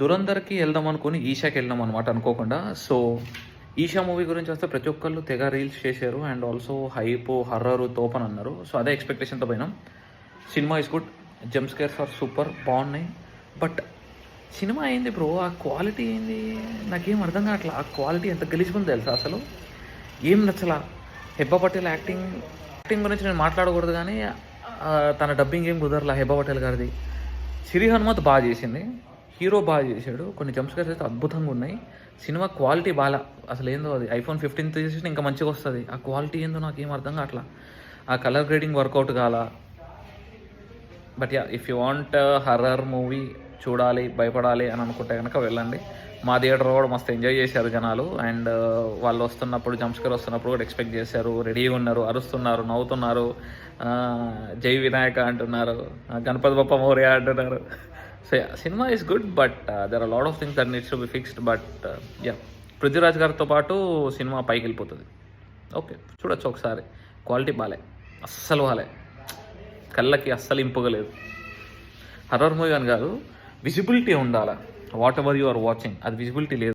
దురంధర్‌కి వెళ్దాం అనుకోని ఈషాకి వెళ్ళినాం అనమాట అనుకోకుండా. సో, ఈషా మూవీ గురించి వస్తే ప్రతి ఒక్కళ్ళు తెగ రీల్స్ చేశారు. అండ్ ఆల్సో హైపు, హర్రరు తోపనన్నారు. సో, అదే ఎక్స్‌పెక్టేషన్‌తో పోయినాం. Cinema is good. Jump scares are super బాగున్నాయి. బట్ సినిమా ఏంది బ్రో? ఆ క్వాలిటీ ఏంది? నాకేం అర్థం కావట్లా. ఆ క్వాలిటీ ఎంత గలీజ్‌గుందో తెలుసా అసలు? ఏం నచ్చలా. హెబ్బా పటేల్ యాక్టింగ్ గురించి నేను మాట్లాడకూడదు గానీ తన డబ్బింగ్ ఏం కుదరలా హెబ్బా పటేల్ గారిది. సిరి హనుమత్ బాగా చేసింది. హీరో బాగా చేశాడు. కొన్ని జంప్ స్కేర్స్ అయితే అద్భుతంగా ఉన్నాయి. Cinema quality Bala. అసలు ఏందో అది ఐఫోన్ 15 తీసేసినా ఇంకా మంచిగా వస్తుంది. ఆ క్వాలిటీ ఏందో నాకేం అర్థం కావట్లా. ఆ కలర్ గ్రేడింగ్ వర్కౌట్ కాలా. But yeah, if you want horror movie చూడాలి, భయపడాలి అని అనుకుంటే కనుక వెళ్ళండి. మా థియేటర్ కూడా మస్తు ఎంజాయ్ చేశారు జనాలు. అండ్ వాళ్ళు వస్తున్నప్పుడు జంప్స్కేర్ వస్తున్నప్పుడు కూడా ఎక్స్పెక్ట్ చేశారు, రెడీగా ఉన్నారు, అరుస్తున్నారు, నవ్వుతున్నారు, జై వినాయక అంటున్నారు, గణపతి బప్ప మోరియా అంటున్నారు. So yeah, cinema is good. But there are lot of things that needs to be fixed. But yeah, Prithviraj గారితో పాటు సినిమా పైకి వెళ్ళిపోతుంది. ఓకే, చూడొచ్చు ఒకసారి. క్వాలిటీ బాలే, అస్సలు బాలే, కళ్ళకి అస్సలు ఇంపుగలేదు. హర్రర్ మూవీ అని కాదు, విజిబిలిటీ ఉండాలి. Whatever you are watching, అది విజిబిలిటీ లేదు.